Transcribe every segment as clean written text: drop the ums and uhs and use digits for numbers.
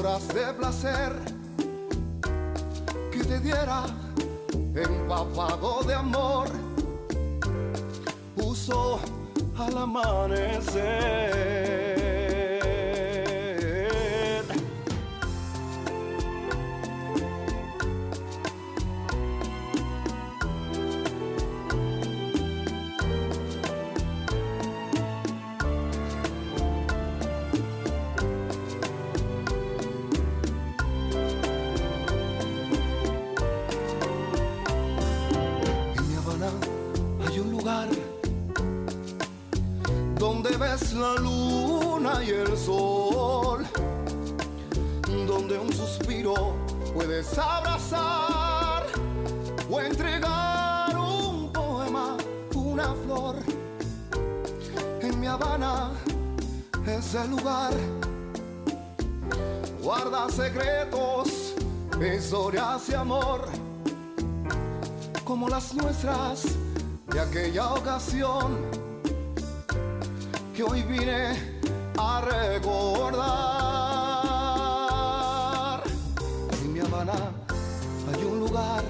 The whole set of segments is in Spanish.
horas de placer que te diera empapado de amor, puso al amanecer. Donde ves la luna y el sol, donde un suspiro puedes abrazar o entregar un poema, una flor. En Mi Habana, ese lugar guarda secretos, historias de amor, como las nuestras de aquella ocasión que hoy vine a recordar. En Mi Habana hay un lugar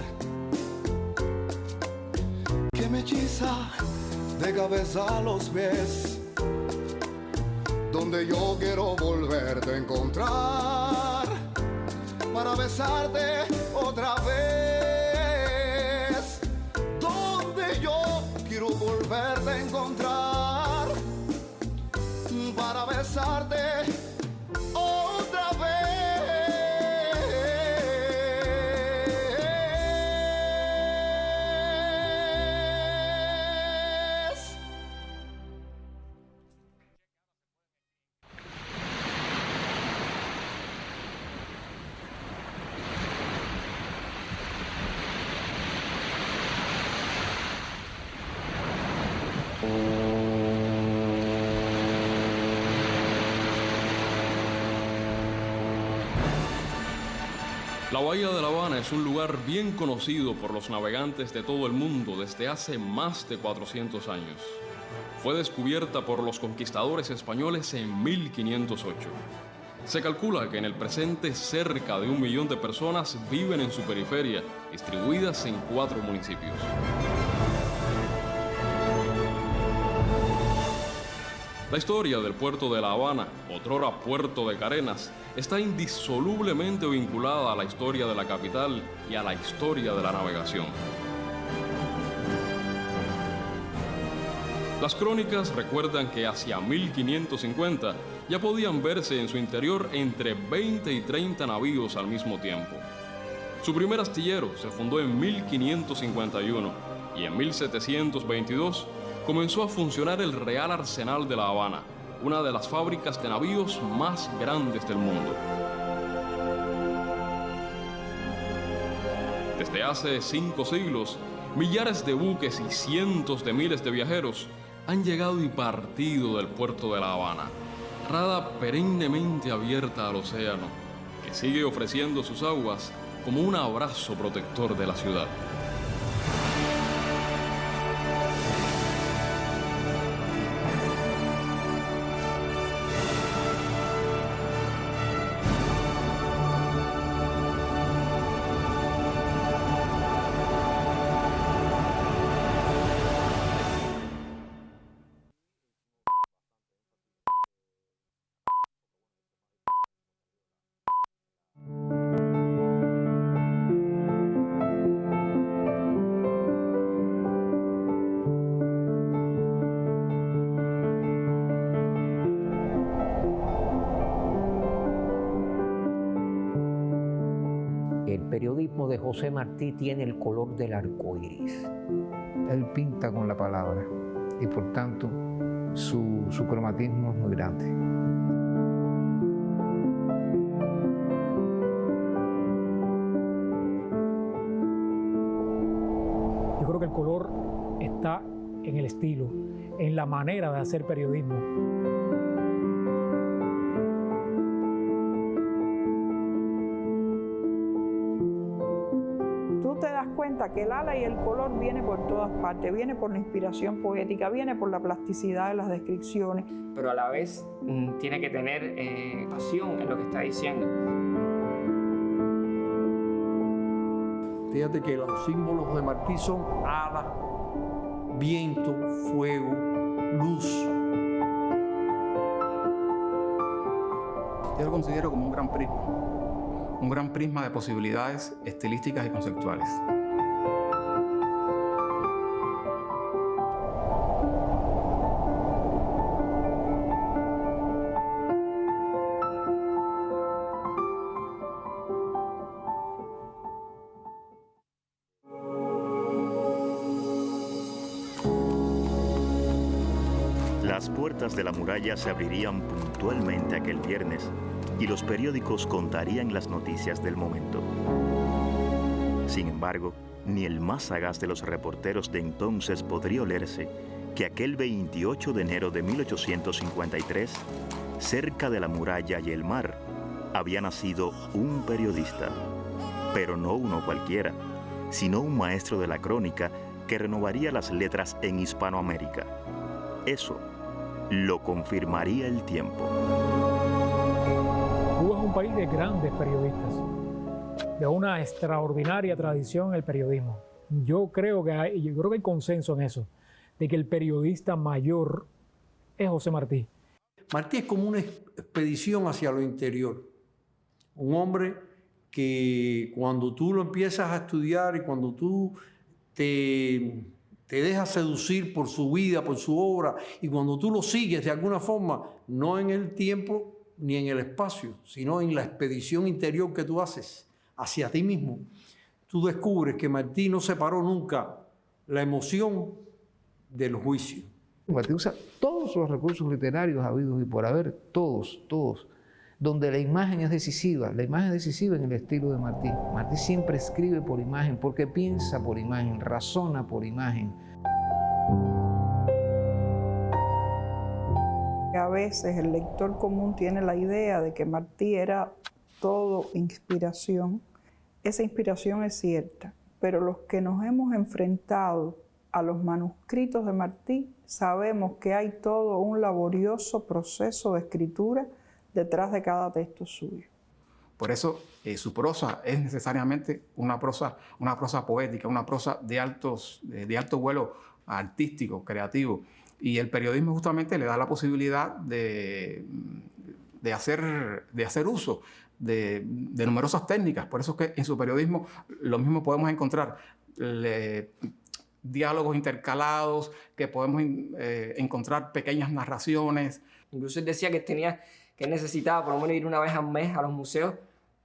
que me hechiza de cabeza a los pies, donde yo quiero volverte a encontrar para besarte otra vez, donde yo quiero volverte a encontrar para besarte otra vez. La Bahía de La Habana es un lugar bien conocido por los navegantes de todo el mundo desde hace más de 400 años. Fue descubierta por los conquistadores españoles en 1508. Se calcula que en el presente cerca de 1 millón de personas viven en su periferia, distribuidas en 4 municipios. La historia del puerto de La Habana, otrora Puerto de Carenas, está indisolublemente vinculada a la historia de la capital y a la historia de la navegación. Las crónicas recuerdan que hacia 1550 ya podían verse en su interior entre 20 y 30 navíos al mismo tiempo. Su primer astillero se fundó en 1551 y en 1722 comenzó a funcionar el Real Arsenal de La Habana, una de las fábricas de navíos más grandes del mundo. Desde hace 5 siglos, millares de buques y cientos de miles de viajeros han llegado y partido del puerto de La Habana, rada perennemente abierta al océano, que sigue ofreciendo sus aguas como un abrazo protector de la ciudad. El periodismo de José Martí tiene el color del arco iris. Él pinta con la palabra y por tanto su cromatismo es muy grande. Yo creo que el color está en el estilo, en la manera de hacer periodismo. Tú te das cuenta sea, que el ala y el color viene por todas partes, viene por la inspiración poética, viene por la plasticidad de las descripciones. Pero a la vez tiene que tener pasión en lo que está diciendo. Fíjate que los símbolos de Martí son ala, viento, fuego, luz. Yo lo considero como un gran prisma de posibilidades estilísticas y conceptuales. Las puertas de la muralla se abrirían puntualmente aquel viernes y los periódicos contarían las noticias del momento. Sin embargo, ni el más sagaz de los reporteros de entonces podría olerse que aquel 28 de enero de 1853, cerca de la muralla y el mar, había nacido un periodista, pero no uno cualquiera, sino un maestro de la crónica que renovaría las letras en Hispanoamérica. Eso lo confirmaría el tiempo. Cuba es un país de grandes periodistas, de una extraordinaria tradición en el periodismo. Yo creo que hay consenso en eso, de que el periodista mayor es José Martí. Martí es como una expedición hacia lo interior. Un hombre que cuando tú lo empiezas a estudiar y cuando tú te dejas seducir por su vida, por su obra, y cuando tú lo sigues de alguna forma, no en el tiempo ni en el espacio, sino en la expedición interior que tú haces hacia ti mismo, tú descubres que Martí no separó nunca la emoción del juicio. Martí usa todos los recursos literarios habidos y por haber, todos, donde la imagen es decisiva en el estilo de Martí. Martí siempre escribe por imagen, porque piensa por imagen, razona por imagen. A veces el lector común tiene la idea de que Martí era todo inspiración. Esa inspiración es cierta, pero los que nos hemos enfrentado a los manuscritos de Martí sabemos que hay todo un laborioso proceso de escritura detrás de cada texto suyo. Por eso su prosa es necesariamente una prosa poética, una prosa de alto vuelo artístico, creativo. Y el periodismo justamente le da la posibilidad de hacer uso de numerosas técnicas. Por eso es que en su periodismo lo mismo podemos encontrar diálogos intercalados, que podemos encontrar pequeñas narraciones. Incluso él decía que necesitaba por lo menos ir una vez al mes a los museos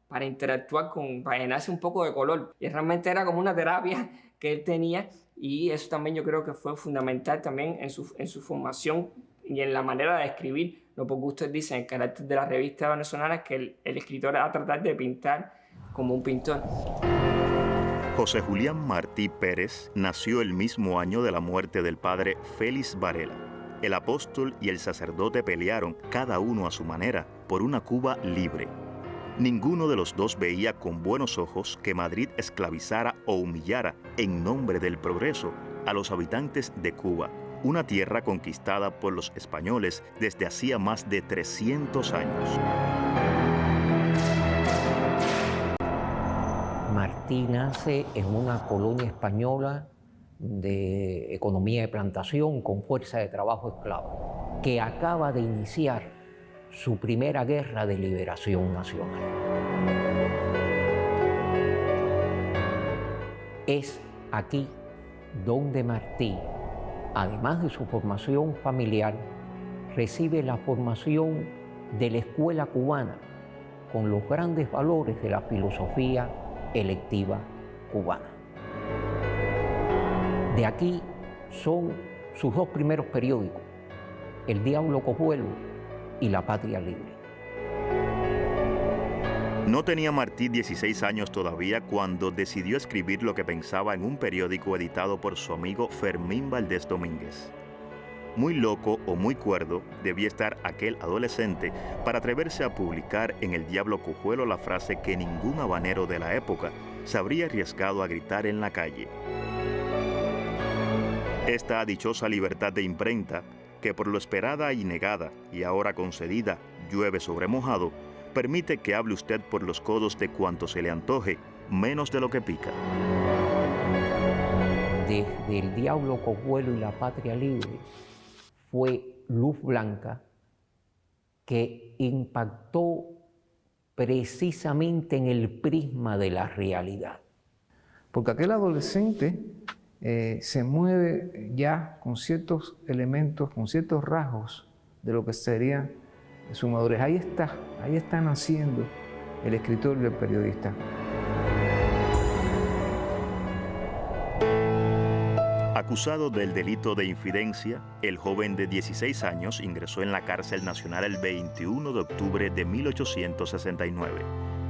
para interactuar para llenarse un poco de color. Y realmente era como una terapia que él tenía, y eso también yo creo que fue fundamental también en su formación y en la manera de escribir. No porque usted dice en el carácter de la revista venezolana que el escritor va a tratar de pintar como un pintor. José Julián Martí Pérez nació el mismo año de la muerte del padre Félix Varela. El apóstol y el sacerdote pelearon, cada uno a su manera, por una Cuba libre. Ninguno de los dos veía con buenos ojos que Madrid esclavizara o humillara, en nombre del progreso, a los habitantes de Cuba, una tierra conquistada por los españoles desde hacía más de 300 años. Martí nace en una colonia española de economía de plantación con fuerza de trabajo esclavo, que acaba de iniciar su primera guerra de liberación nacional. Es aquí donde Martí, además de su formación familiar, recibe la formación de la escuela cubana con los grandes valores de la filosofía electiva cubana. De aquí son sus dos primeros periódicos, El Diablo Cojuelo y La Patria Libre. No tenía Martí 16 años todavía cuando decidió escribir lo que pensaba en un periódico editado por su amigo Fermín Valdés Domínguez. muy loco o muy cuerdo debía estar aquel adolescente para atreverse a publicar en El Diablo Cojuelo la frase que ningún habanero de la época se habría arriesgado a gritar en la calle. Esta dichosa libertad de imprenta, que por lo esperada y negada y ahora concedida llueve sobre mojado, permite que hable usted por los codos de cuanto se le antoje, menos de lo que pica. Desde El Diablo Cojuelo y La Patria Libre fue luz blanca que impactó precisamente en el prisma de la realidad. Porque aquel adolescente se mueve ya con ciertos elementos, con ciertos rasgos de lo que sería su madurez. Ahí está naciendo el escritor y el periodista. Acusado del delito de infidencia, el joven de 16 años ingresó en la cárcel nacional el 21 de octubre de 1869.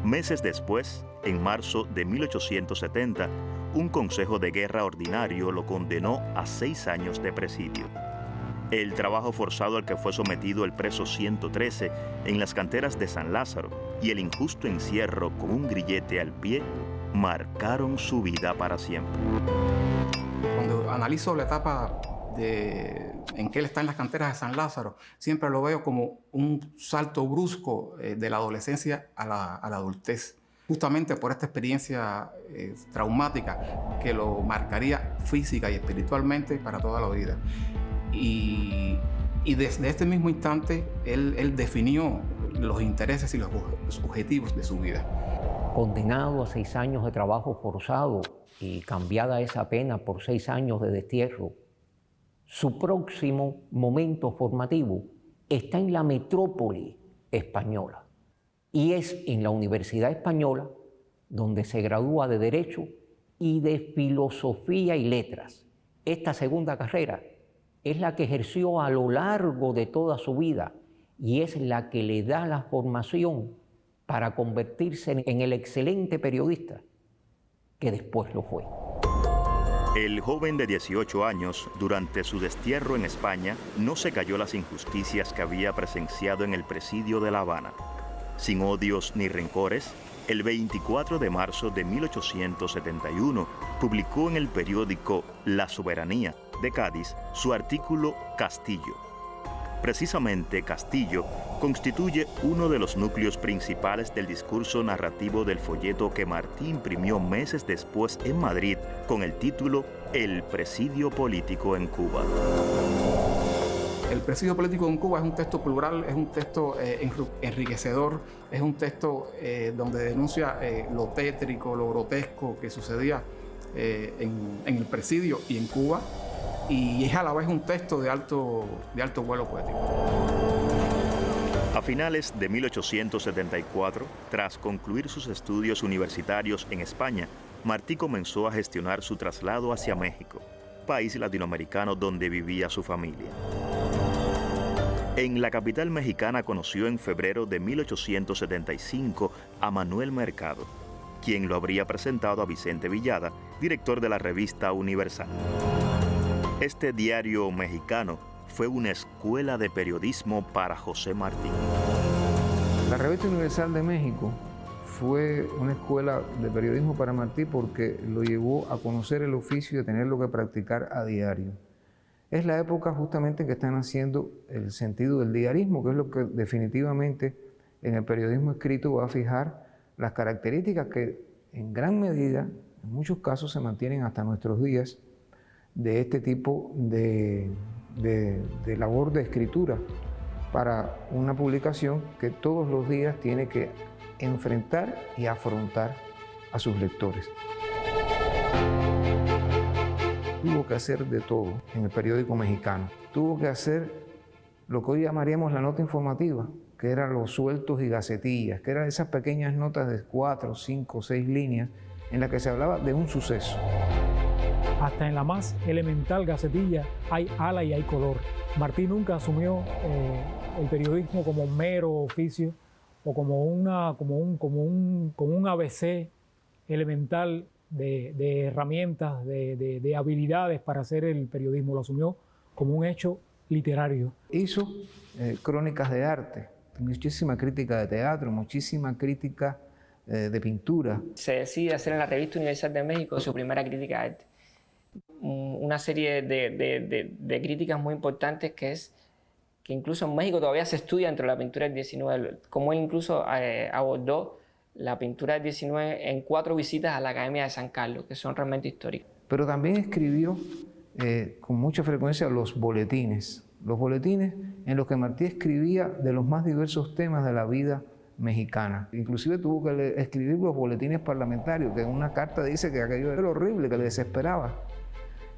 Meses después, en marzo de 1870, un consejo de guerra ordinario lo condenó a 6 años de presidio. El trabajo forzado al que fue sometido el preso 113 en las canteras de San Lázaro y el injusto encierro con un grillete al pie marcaron su vida para siempre. Cuando analizo la etapa en que él está en las canteras de San Lázaro, siempre lo veo como un salto brusco de la adolescencia a la adultez, justamente por esta experiencia traumática que lo marcaría física y espiritualmente para toda la vida. Y desde este mismo instante, él definió los intereses y los objetivos de su vida. Condenado a 6 años de trabajo forzado y cambiada esa pena por 6 años de destierro, su próximo momento formativo está en la metrópoli española y es en la Universidad Española donde se gradúa de Derecho y de Filosofía y Letras. Esta segunda carrera es la que ejerció a lo largo de toda su vida y es la que le da la formación para convertirse en el excelente periodista que después lo fue. El joven de 18 años, durante su destierro en España, no se cayó las injusticias que había presenciado en el presidio de La Habana. Sin odios ni rencores, el 24 de marzo de 1871 publicó en el periódico La Soberanía de Cádiz su artículo Castillo. Precisamente Castillo constituye uno de los núcleos principales del discurso narrativo del folleto que Martí imprimió meses después en Madrid con el título El presidio político en Cuba. El presidio político en Cuba es un texto plural, es un texto enriquecedor, es un texto donde denuncia lo tétrico, lo grotesco que sucedía en el presidio y en Cuba, y es a la vez un texto de alto vuelo poético. A finales de 1874, tras concluir sus estudios universitarios en España, Martí comenzó a gestionar su traslado hacia México, país latinoamericano donde vivía su familia. En la capital mexicana conoció en febrero de 1875 a Manuel Mercado, quien lo habría presentado a Vicente Villada, director de la revista Universal. Este diario mexicano fue una escuela de periodismo para José Martí. La revista Universal de México fue una escuela de periodismo para Martí porque lo llevó a conocer el oficio y a tenerlo que practicar a diario. Es la época justamente en que están haciendo el sentido del diarismo, que es lo que definitivamente en el periodismo escrito va a fijar las características que en gran medida, en muchos casos, se mantienen hasta nuestros días de este tipo de labor de escritura para una publicación que todos los días tiene que enfrentar y afrontar a sus lectores. Tuvo que hacer de todo en el periódico mexicano. Tuvo que hacer lo que hoy llamaríamos la nota informativa, que eran los sueltos y gacetillas, que eran esas pequeñas notas de 4, 5, 6 líneas en las que se hablaba de un suceso. Hasta en la más elemental gacetilla hay ala y hay color. Martí nunca asumió el periodismo como mero oficio o como un ABC elemental de herramientas, de habilidades para hacer el periodismo. Lo asumió como un hecho literario. Hizo crónicas de arte, muchísima crítica de teatro, muchísima crítica de pintura. Se decide hacer en la Revista Universal de México su primera crítica de arte. Una serie de críticas muy importantes que es que incluso en México todavía se estudia dentro de la pintura del 19, como él incluso abordó la pintura del 19 en 4 visitas a la Academia de San Carlos, que son realmente históricas. Pero también escribió con mucha frecuencia los boletines en los que Martí escribía de los más diversos temas de la vida mexicana. Inclusive tuvo que escribir los boletines parlamentarios, que en una carta dice que aquello era horrible, que le desesperaba.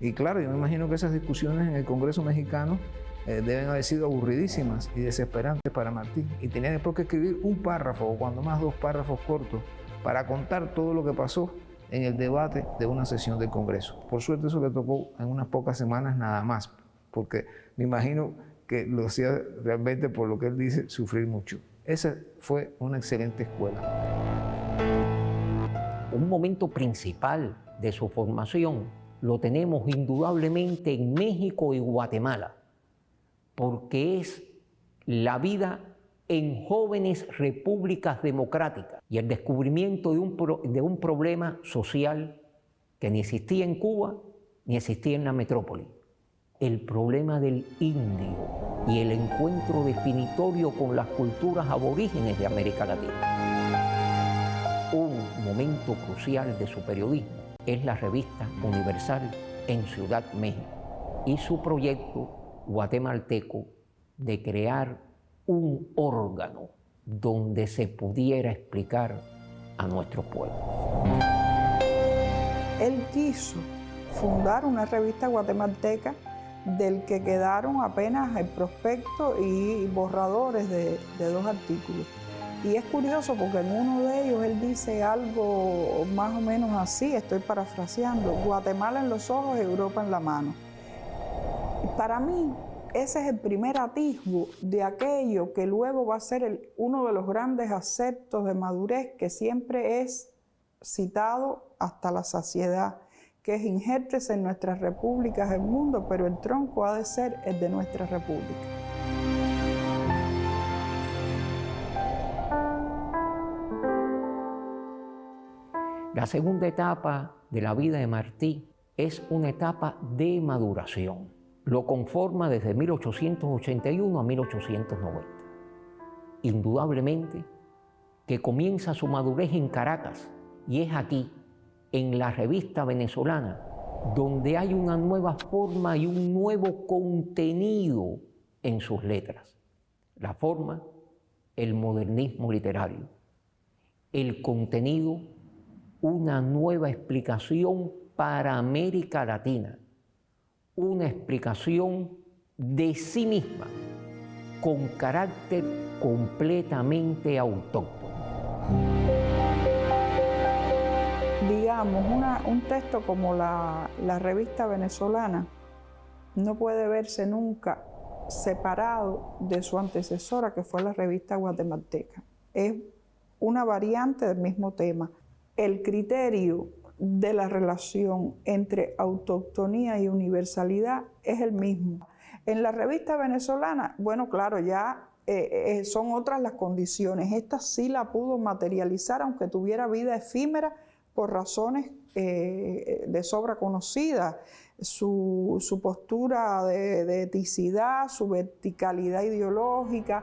Y claro, yo me imagino que esas discusiones en el Congreso mexicano deben haber sido aburridísimas y desesperantes para Martí. Y tenía después que escribir un párrafo, o cuando más 2 párrafos cortos, para contar todo lo que pasó en el debate de una sesión del Congreso. Por suerte eso le tocó en unas pocas semanas nada más, porque me imagino que lo hacía realmente, por lo que él dice, sufrir mucho. Esa fue una excelente escuela. Un momento principal de su formación lo tenemos indudablemente en México y Guatemala, porque es la vida en jóvenes repúblicas democráticas y el descubrimiento de un problema social que ni existía en Cuba ni existía en la metrópoli. El problema del indio y el encuentro definitorio con las culturas aborígenes de América Latina. Un momento crucial de su periodismo es la Revista Universal en Ciudad México y su proyecto guatemalteco de crear un órgano donde se pudiera explicar a nuestro pueblo. Él quiso fundar una revista guatemalteca del que quedaron apenas el prospecto y borradores de 2 artículos. Y es curioso porque en uno de ellos él dice algo más o menos así, estoy parafraseando: Guatemala en los ojos, Europa en la mano. Y para mí, ese es el primer atisbo de aquello que luego va a ser uno de los grandes aceptos de madurez que siempre es citado hasta la saciedad, que es injértese en nuestras repúblicas del mundo, pero el tronco ha de ser el de nuestra república. La segunda etapa de la vida de Martí es una etapa de maduración. Lo conforma desde 1881 a 1890. Indudablemente que comienza su madurez en Caracas, y es aquí, en la revista venezolana, donde hay una nueva forma y un nuevo contenido en sus letras. La forma, el modernismo literario. El contenido, una nueva explicación para América Latina. Una explicación de sí misma, con carácter completamente autóctono. Digamos, un texto como la revista venezolana no puede verse nunca separado de su antecesora, que fue la revista guatemalteca. Es una variante del mismo tema. El criterio de la relación entre autoctonía y universalidad es el mismo. En la revista venezolana, bueno, claro, ya son otras las condiciones. Esta sí la pudo materializar, aunque tuviera vida efímera, por razones de sobra conocidas. Su postura de eticidad, su verticalidad ideológica,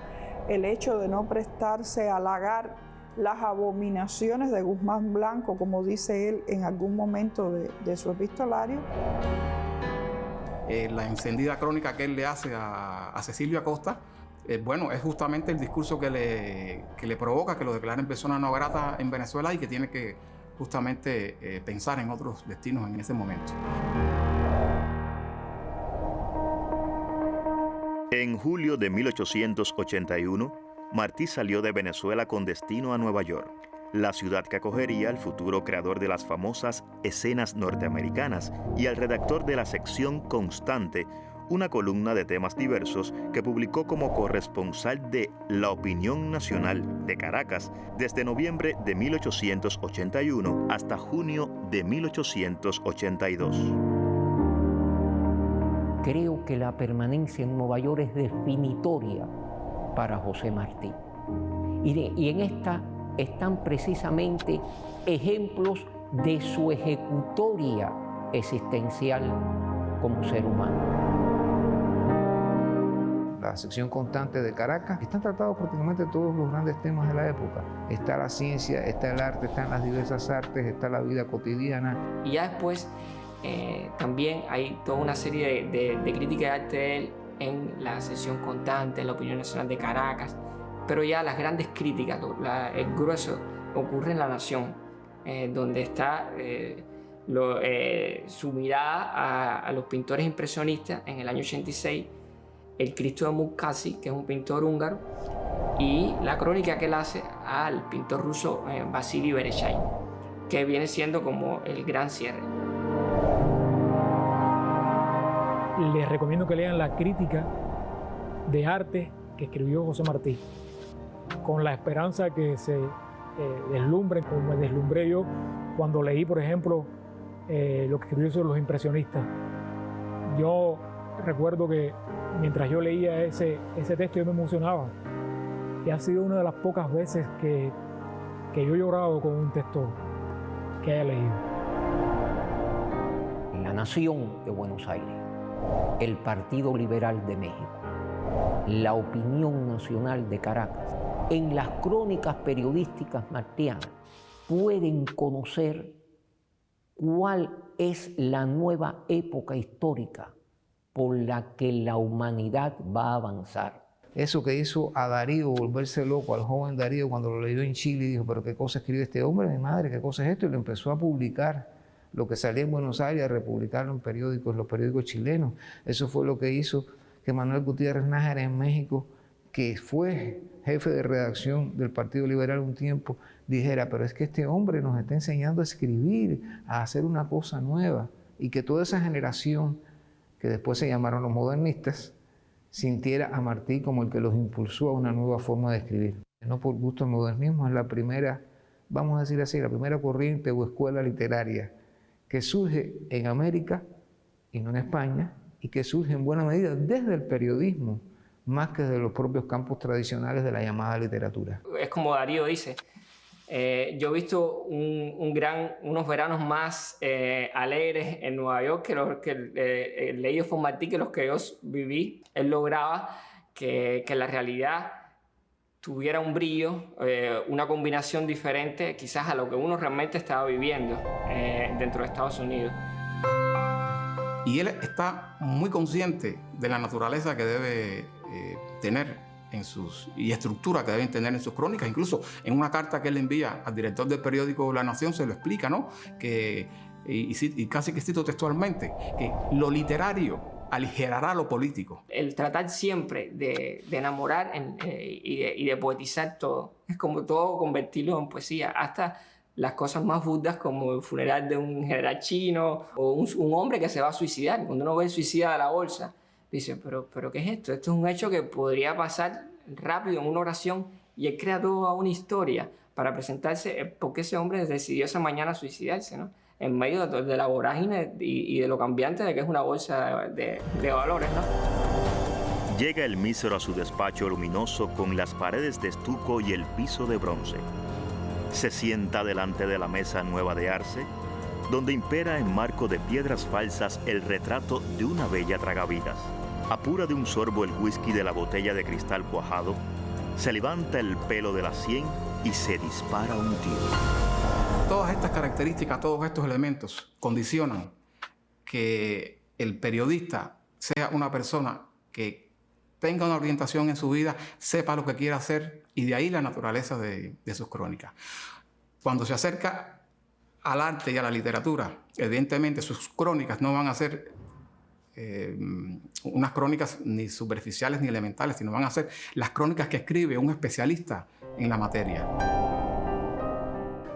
el hecho de no prestarse a halagar las abominaciones de Guzmán Blanco, como dice él en algún momento de su epistolario. La encendida crónica que él le hace a Cecilio Acosta, bueno, es justamente el discurso que le provoca que lo declaren persona no grata en Venezuela y que tiene que justamente pensar en otros destinos en ese momento. En julio de 1881, Martí salió de Venezuela con destino a Nueva York, la ciudad que acogería al futuro creador de las famosas escenas norteamericanas y al redactor de la sección Constante, una columna de temas diversos que publicó como corresponsal de La Opinión Nacional de Caracas desde noviembre de 1881 hasta junio de 1882. creo que la permanencia en Nueva York es definitoria para José Martí. Y en esta están precisamente ejemplos de su ejecutoria existencial como ser humano. La sección constante de Caracas, están tratados prácticamente todos los grandes temas de la época. Está la ciencia, está el arte, están las diversas artes, está la vida cotidiana. Y ya después también hay toda una serie de críticas de arte de él en la sección constante, en la Opinión Nacional de Caracas, pero ya las grandes críticas, el grueso, ocurre en La Nación, donde está su mirada a los pintores impresionistas en el año 86, el Cristo de Mukasey, que es un pintor húngaro, y la crónica que él hace al pintor ruso Vasily Berechain, que viene siendo como el gran cierre. Les recomiendo que lean la crítica de arte que escribió José Martí, con la esperanza que se deslumbren, como me deslumbré yo cuando leí, por ejemplo, lo que escribió sobre los impresionistas. Yo recuerdo que mientras yo leía ese texto yo me emocionaba, y ha sido una de las pocas veces que yo he llorado con un texto que haya leído. La Nación de Buenos Aires, el Partido Liberal de México, la Opinión Nacional de Caracas, en las crónicas periodísticas martianas pueden conocer cuál es la nueva época histórica por la que la humanidad va a avanzar. Eso que hizo a Darío volverse loco, al joven Darío, cuando lo leyó en Chile y dijo, pero ¿qué cosa escribe este hombre? Mi madre, ¿qué cosa es esto? Y lo empezó a publicar. Lo que salía en Buenos Aires, a republicarlo en periódicos, los periódicos chilenos. Eso fue lo que hizo que Manuel Gutiérrez Nájera en México, que fue jefe de redacción del Partido Liberal un tiempo, dijera, pero es que este hombre nos está enseñando a escribir, a hacer una cosa nueva, y que toda esa generación, que después se llamaron los modernistas, sintiera a Martí como el que los impulsó a una nueva forma de escribir. No por gusto el modernismo es la primera, vamos a decir así, la primera corriente o escuela literaria que surge en América y no en España, y que surge en buena medida desde el periodismo, más que desde los propios campos tradicionales de la llamada literatura. Es como Darío dice, yo he visto unos veranos más alegres en Nueva York que los que leído por Martí, que los que yo viví. Él lograba que la realidad tuviera un brillo, una combinación diferente quizás a lo que uno realmente estaba viviendo dentro de Estados Unidos. Y él está muy consciente de la naturaleza que debe tener y estructura que deben tener en sus crónicas. Incluso en una carta que él envía al director del periódico La Nación se lo explica, ¿no? Y casi que cito textualmente, que lo literario aligerará lo político. El tratar siempre de enamorar y de poetizar todo. Es como todo convertirlo en poesía, hasta las cosas más burdas como el funeral de un general chino o un hombre que se va a suicidar. Cuando uno ve el suicida de la bolsa, dice, pero ¿qué es esto? Esto es un hecho que podría pasar rápido en una oración, y él crea toda una historia para presentarse por qué ese hombre decidió esa mañana suicidarse, ¿no? En medio de la vorágine y de lo cambiante de que es una bolsa de valores, ¿no? Llega el mísero a su despacho luminoso con las paredes de estuco y el piso de bronce. Se sienta delante de la mesa nueva de arce, donde impera en marco de piedras falsas el retrato de una bella tragavidas. Apura de un sorbo el whisky de la botella de cristal cuajado, se levanta el pelo de la sien y se dispara un tiro. Todas estas características, todos estos elementos condicionan que el periodista sea una persona que tenga una orientación en su vida, sepa lo que quiere hacer, y de ahí la naturaleza de sus crónicas. Cuando se acerca al arte y a la literatura, evidentemente sus crónicas no van a ser unas crónicas ni superficiales ni elementales, sino van a ser las crónicas que escribe un especialista en la materia.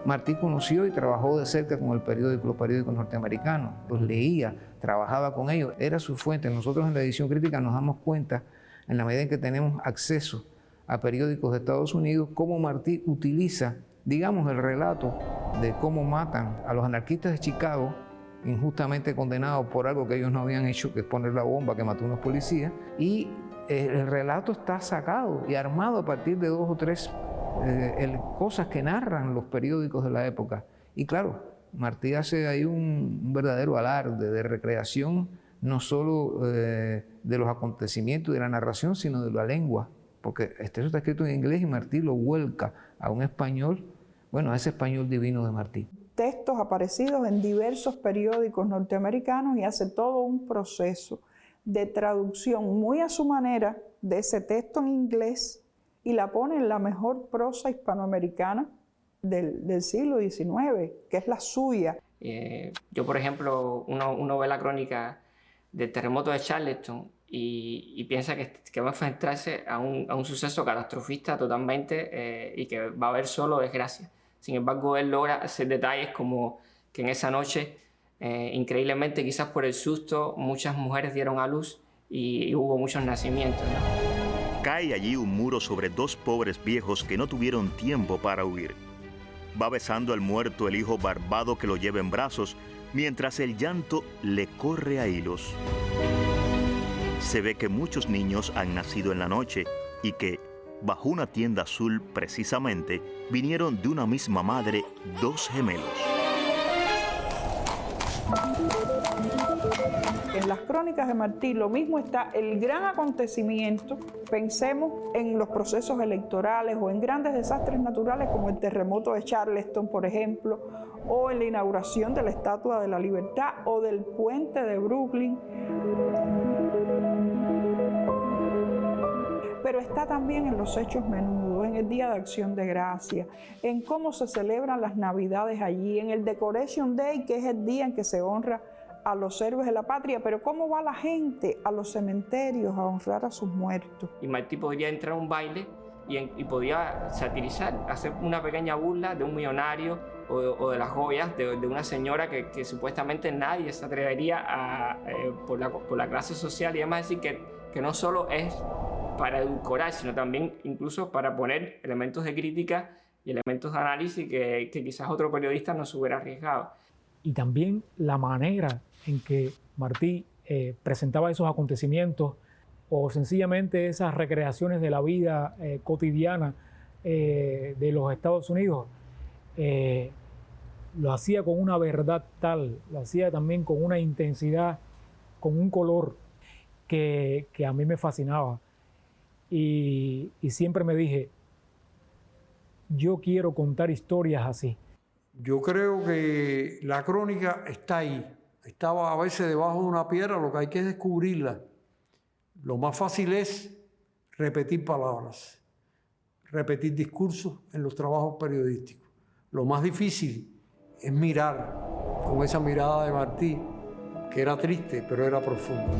Martí conoció y trabajó de cerca con los periódicos norteamericanos, los leía, trabajaba con ellos, era su fuente. Nosotros en la edición crítica nos damos cuenta, en la medida en que tenemos acceso a periódicos de Estados Unidos, cómo Martí utiliza, digamos, el relato de cómo matan a los anarquistas de Chicago injustamente condenados por algo que ellos no habían hecho, que es poner la bomba que mató a unos policías, y el relato está sacado y armado a partir de 2 o 3 cosas que narran los periódicos de la época. Y claro, Martí hace ahí un verdadero alarde de recreación, no solo de los acontecimientos y de la narración, sino de la lengua, porque eso está escrito en inglés y Martí lo vuelca a un español, bueno, a ese español divino de Martí. Textos aparecidos en diversos periódicos norteamericanos y hace todo un proceso de traducción muy a su manera de ese texto en inglés y la pone en la mejor prosa hispanoamericana del siglo XIX, que es la suya. Yo, por ejemplo, uno ve la crónica del terremoto de Charleston y piensa que va a enfrentarse a un suceso catastrofista totalmente y que va a haber solo desgracia. Sin embargo, él logra hacer detalles como que en esa noche, increíblemente, quizás por el susto, muchas mujeres dieron a luz y hubo muchos nacimientos, ¿no? Cae allí un muro sobre 2 pobres viejos que no tuvieron tiempo para huir. Va besando al muerto el hijo barbado que lo lleva en brazos, mientras el llanto le corre a hilos. Se ve que muchos niños han nacido en la noche y que, bajo una tienda azul precisamente, vinieron de una misma madre 2 gemelos. En las crónicas de Martí lo mismo está el gran acontecimiento, pensemos en los procesos electorales o en grandes desastres naturales como el terremoto de Charleston, por ejemplo, o en la inauguración de la Estatua de la Libertad o del puente de Brooklyn. Pero está también en los hechos menudos, en el Día de Acción de Gracia, en cómo se celebran las Navidades allí, en el Decoration Day, que es el día en que se honra a los héroes de la patria, pero cómo va la gente a los cementerios a honrar a sus muertos. Y Martí podría entrar a un baile y podía satirizar, hacer una pequeña burla de un millonario o de las joyas de una señora que supuestamente nadie se atrevería por la clase social y demás, decir que no solo es para edulcorar, sino también incluso para poner elementos de crítica y elementos de análisis que quizás otro periodista no se hubiera arriesgado. Y también la manera en que Martí presentaba esos acontecimientos o sencillamente esas recreaciones de la vida cotidiana de los Estados Unidos, lo hacía con una verdad tal, lo hacía también con una intensidad, con un color que a mí me fascinaba. Y siempre me dije, yo quiero contar historias así. Yo creo que la crónica está ahí. Estaba a veces debajo de una piedra, lo que hay que es descubrirla. Lo más fácil es repetir palabras, repetir discursos en los trabajos periodísticos. Lo más difícil es mirar con esa mirada de Martí, que era triste, pero era profunda.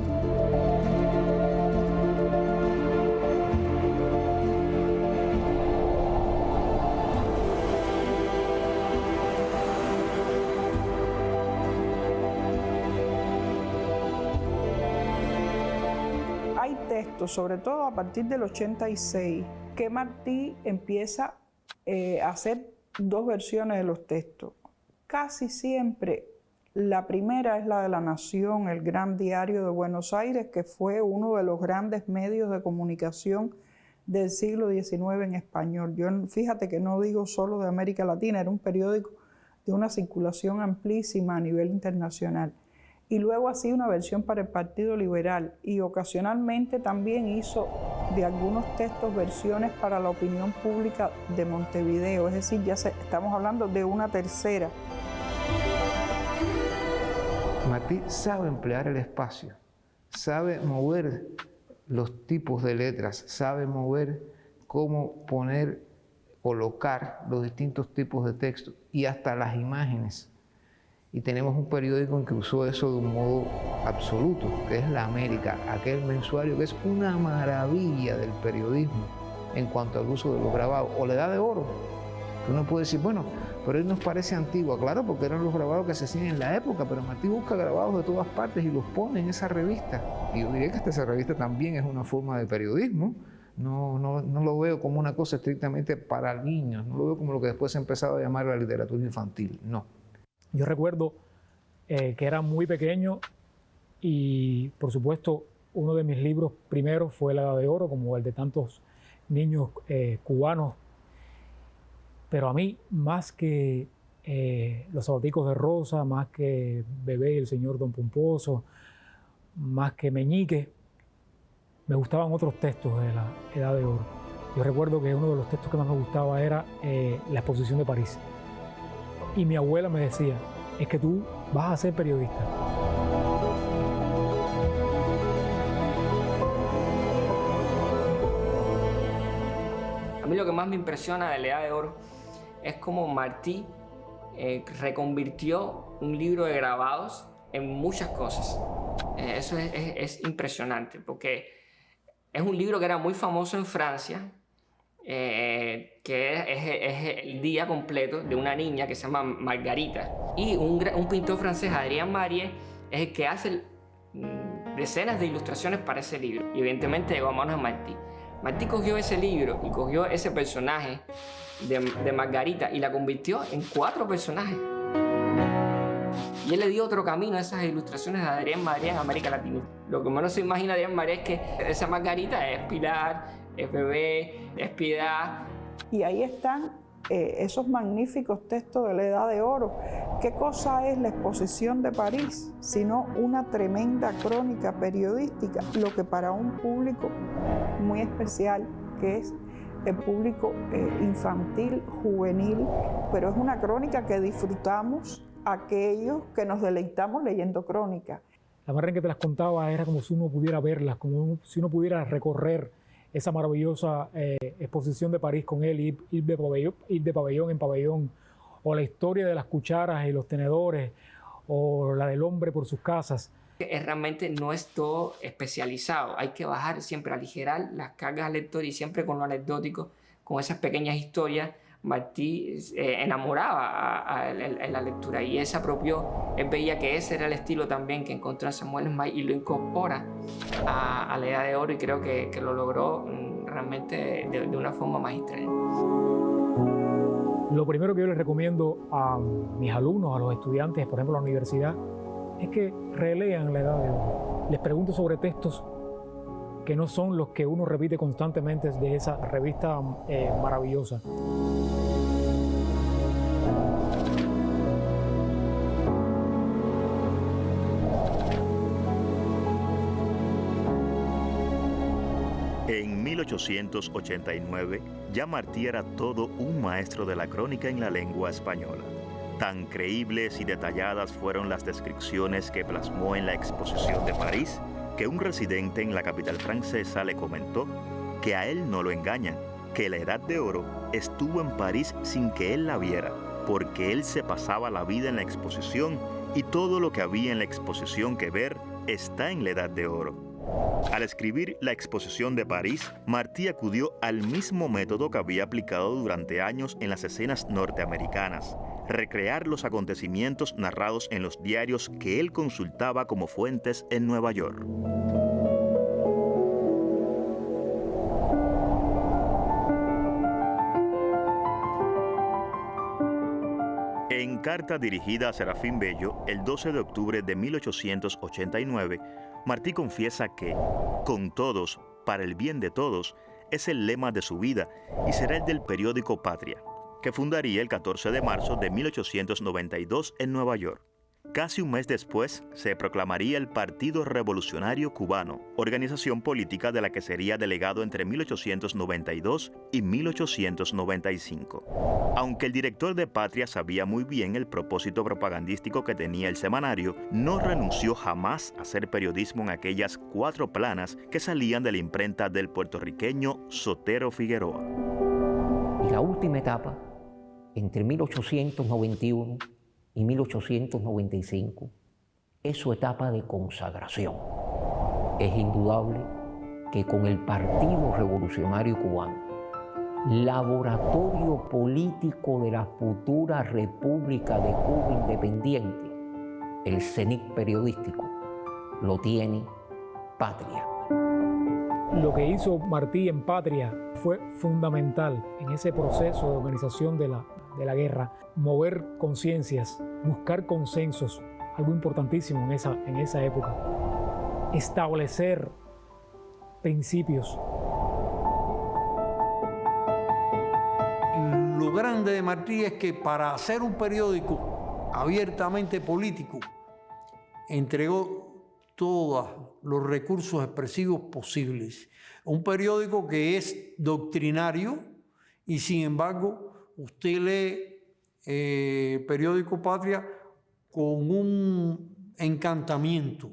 Sobre todo a partir del 86, que Martí empieza a hacer 2 versiones de los textos. Casi siempre la primera es la de La Nación, el gran diario de Buenos Aires, que fue uno de los grandes medios de comunicación del siglo XIX en español. Yo fíjate que no digo solo de América Latina, era un periódico de una circulación amplísima a nivel internacional. Y luego hacía una versión para el Partido Liberal y ocasionalmente también hizo de algunos textos versiones para la opinión pública de Montevideo, es decir, estamos hablando de una tercera. Martí sabe emplear el espacio, sabe mover los tipos de letras, sabe mover cómo poner, colocar los distintos tipos de texto y hasta las imágenes. Y tenemos un periódico en que usó eso de un modo absoluto, que es La América, aquel mensuario que es una maravilla del periodismo en cuanto al uso de los grabados, o la Edad de Oro. Uno puede decir, bueno, pero él nos parece antigua, claro, porque eran los grabados que se hacían en la época, pero Martí busca grabados de todas partes y los pone en esa revista. Y yo diría que esa revista también es una forma de periodismo. No lo veo como una cosa estrictamente para niños, no lo veo como lo que después se ha empezado a llamar la literatura infantil, no. Yo recuerdo que era muy pequeño y, por supuesto, uno de mis libros primeros fue La Edad de Oro, como el de tantos niños cubanos. Pero a mí, más que Los Zapaticos de Rosa, más que Bebé y el Señor Don Pomposo, más que Meñique, me gustaban otros textos de La Edad de Oro. Yo recuerdo que uno de los textos que más me gustaba era La Exposición de París. Y mi abuela me decía, es que tú vas a ser periodista. A mí lo que más me impresiona de La Edad de Oro es cómo Martí reconvirtió un libro de grabados en muchas cosas. Eso es impresionante, porque es un libro que era muy famoso en Francia, que es el día completo de una niña que se llama Margarita. Y un pintor francés, Adrien Marie, es el que hace decenas de ilustraciones para ese libro. Y evidentemente llegó a manos de Martí. Martí cogió ese libro y cogió ese personaje de Margarita y la convirtió en 4 personajes. Y él le dio otro camino a esas ilustraciones de Adrien Marie en América Latina. Lo que menos se imagina Adrien Marie es que esa Margarita es Pilar, es Bebé, es Piedad. Y ahí están esos magníficos textos de La Edad de Oro. ¿Qué cosa es la Exposición de París? Sino una tremenda crónica periodística, lo que para un público muy especial, que es el público infantil, juvenil, pero es una crónica que disfrutamos aquellos que nos deleitamos leyendo crónicas. La manera en que te las contaba era como si uno pudiera verlas, como si uno pudiera recorrer esa maravillosa exposición de París con él, ir de pabellón en pabellón, o la historia de las cucharas y los tenedores, o la del hombre por sus casas. Realmente no es todo especializado, hay que bajar siempre, aligerar las cargas al lector y siempre con lo anecdótico, con esas pequeñas historias. Martí enamoraba en la lectura y él se apropió, él veía que ese era el estilo también que encontró en Samuel Esmay y lo incorpora a La Edad de Oro, y creo que lo logró realmente de una forma magistral. Lo primero que yo les recomiendo a mis alumnos, a los estudiantes, por ejemplo, en la universidad, es que relean La Edad de Oro. Les pregunto sobre textos que no son los que uno repite constantemente de esa revista maravillosa. En 1889, ya Martí era todo un maestro de la crónica en la lengua española. Tan creíbles y detalladas fueron las descripciones que plasmó en la Exposición de París, que un residente en la capital francesa le comentó que a él no lo engañan, que La Edad de Oro estuvo en París sin que él la viera, porque él se pasaba la vida en la exposición y todo lo que había en la exposición que ver está en La Edad de Oro. Al escribir La Exposición de París, Martí acudió al mismo método que había aplicado durante años en las escenas norteamericanas: recrear los acontecimientos narrados en los diarios que él consultaba como fuentes en Nueva York. En carta dirigida a Serafín Bello, el 12 de octubre de 1889, Martí confiesa que «con todos, para el bien de todos» es el lema de su vida y será el del periódico Patria, que fundaría el 14 de marzo de 1892 en Nueva York. Casi un mes después, se proclamaría el Partido Revolucionario Cubano, organización política de la que sería delegado entre 1892 y 1895. Aunque el director de Patria sabía muy bien el propósito propagandístico que tenía el semanario, no renunció jamás a hacer periodismo en aquellas 4 planas que salían de la imprenta del puertorriqueño Sotero Figueroa. Y la última etapa, entre 1891 y 1895, es su etapa de consagración. Es indudable que con el Partido Revolucionario Cubano, laboratorio político de la futura República de Cuba Independiente, el cenit periodístico lo tiene Patria. Lo que hizo Martí en Patria fue fundamental en ese proceso de organización de la guerra, mover conciencias, buscar consensos, algo importantísimo en esa época. Establecer principios. Lo grande de Martí es que para hacer un periódico abiertamente político, entregó todos los recursos expresivos posibles. Un periódico que es doctrinario y sin embargo usted lee periódico Patria con un encantamiento.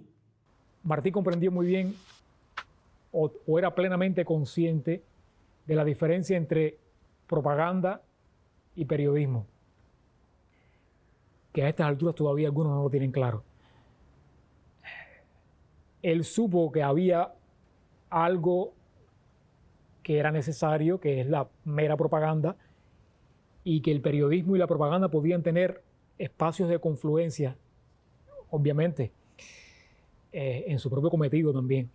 Martí comprendió muy bien o era plenamente consciente de la diferencia entre propaganda y periodismo, que a estas alturas todavía algunos no lo tienen claro. Él supo que había algo que era necesario, que es la mera propaganda, y que el periodismo y la propaganda podían tener espacios de confluencia, obviamente, en su propio cometido también,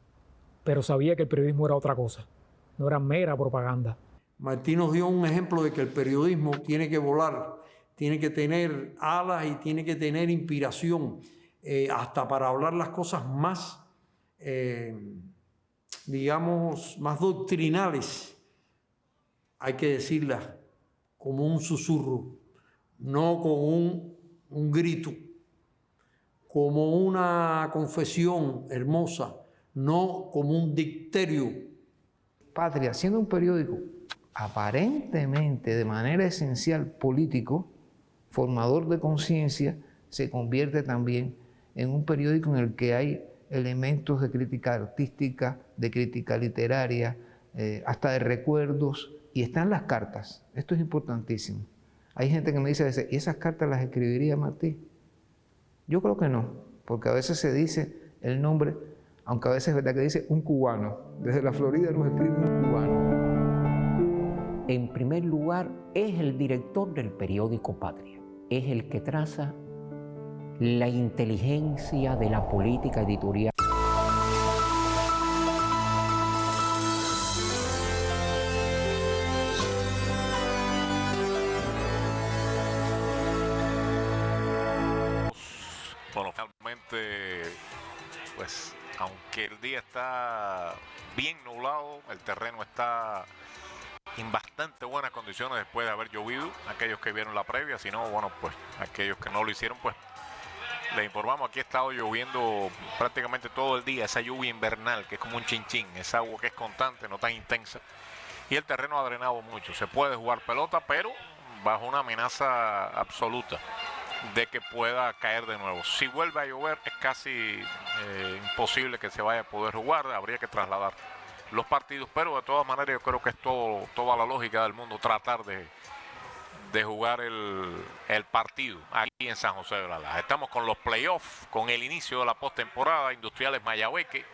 pero sabía que el periodismo era otra cosa, no era mera propaganda. Martí nos dio un ejemplo de que el periodismo tiene que volar, tiene que tener alas y tiene que tener inspiración, hasta para hablar las cosas más, digamos, más doctrinales. Hay que decirlas como un susurro, no como un grito, como una confesión hermosa, no como un dicterio. Patria, siendo un periódico aparentemente de manera esencial político, formador de conciencia, se convierte también en un periódico en el que hay elementos de crítica artística, de crítica literaria, hasta de recuerdos, y están las cartas. Esto es importantísimo. Hay gente que me dice a veces, ¿y esas cartas las escribiría Martí? Yo creo que no, porque a veces se dice el nombre, aunque a veces es verdad que dice un cubano. Desde la Florida nos escribe un cubano. En primer lugar, es el director del periódico Patria. Es el que traza la inteligencia de la política editorial. Bueno, finalmente, pues, aunque el día está bien nublado, el terreno está en bastante buenas condiciones después de haber llovido. Aquellos que vieron la previa, si no, bueno, pues aquellos que no lo hicieron, pues les informamos, aquí ha estado lloviendo prácticamente todo el día, esa lluvia invernal que es como un chinchín, esa agua que es constante, no tan intensa, y el terreno ha drenado mucho. Se puede jugar pelota, pero bajo una amenaza absoluta de que pueda caer de nuevo. Si vuelve a llover es casi imposible que se vaya a poder jugar, habría que trasladar los partidos, pero de todas maneras yo creo que es toda la lógica del mundo tratar de jugar el partido aquí en San José de la Laja. Estamos con los playoffs, con el inicio de la postemporada. Industriales Mayabeque,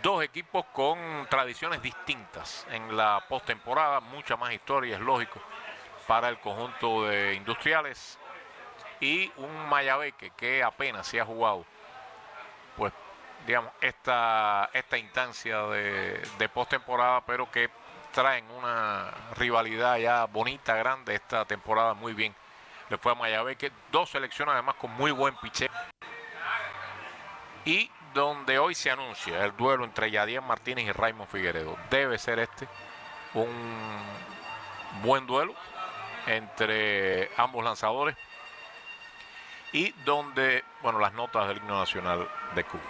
dos equipos con tradiciones distintas en la postemporada, mucha más historia, es lógico, para el conjunto de Industriales, y un Mayabeque que apenas se ha jugado, pues digamos, esta instancia de postemporada, pero que traen una rivalidad ya bonita, grande. Esta temporada muy bien le fue a Mayabeque, dos selecciones además con muy buen picheo, y donde hoy se anuncia el duelo entre Yadier Martínez y Raymond Figueredo. Debe ser este un buen duelo entre ambos lanzadores, y donde, bueno, las notas del himno nacional de Cuba.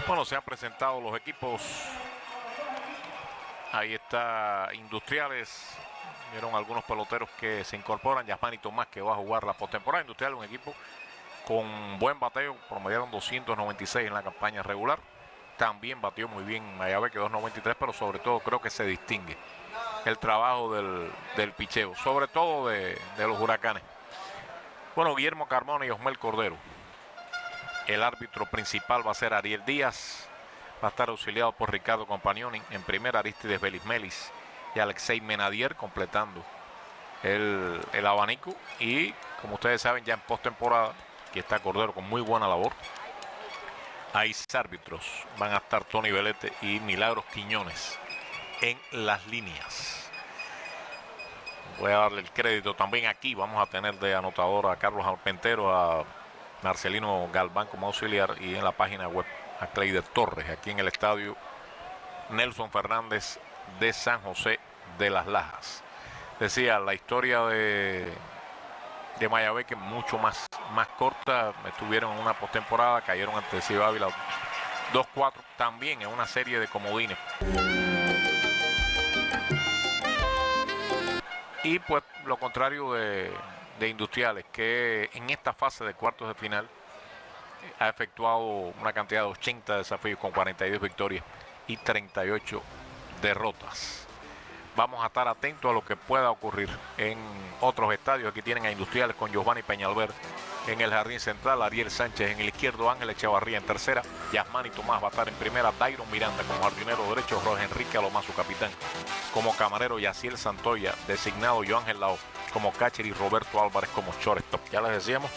Bueno, se han presentado los equipos. Ahí está Industriales Vieron algunos peloteros que se incorporan. Yasmani Tomás, que va a jugar la postemporada. Industrial, un equipo con buen bateo, promediaron 296 en la campaña regular. También batió muy bien Mayabeque, 293, pero sobre todo creo que se distingue el trabajo del picheo, sobre todo de los Huracanes. Bueno, Guillermo Carmona y Osmel Cordero. El árbitro principal va a ser Ariel Díaz. Va a estar auxiliado por Ricardo Compagnoni. En primera, Aristides Belismelis y Alexei Menadier completando el abanico. Y como ustedes saben, ya en postemporada, aquí está Cordero con muy buena labor. Ahí árbitros van a estar Tony Velete y Milagros Quiñones en las líneas. Voy a darle el crédito también aquí. Vamos a tener de anotador a Carlos Arpentero, a Marcelino Galván como auxiliar, y en la página web a Cleider Torres, aquí en el estadio Nelson Fernández de San José de las Lajas. Decía, la historia de Mayabeque mucho más corta. Estuvieron en una postemporada, cayeron ante Ciudad Ávila 2-4, también en una serie de comodines. Y pues lo contrario de Industriales, que en esta fase de cuartos de final ha efectuado una cantidad de 80 desafíos con 42 victorias y 38 derrotas. Vamos a estar atentos a lo que pueda ocurrir en otros estadios. Aquí tienen a Industriales con Giovanni Peñalver en el jardín central, Ariel Sánchez en el izquierdo, Ángel Echevarría en tercera, Yasmani Tomás va a estar en primera, Dairon Miranda como jardinero derecho, Jorge Enrique Alomar, su capitán, como camarero, Yaciel Santoya, designado Joángel Lao como catcher y Roberto Álvarez como shortstop. Ya les decíamos,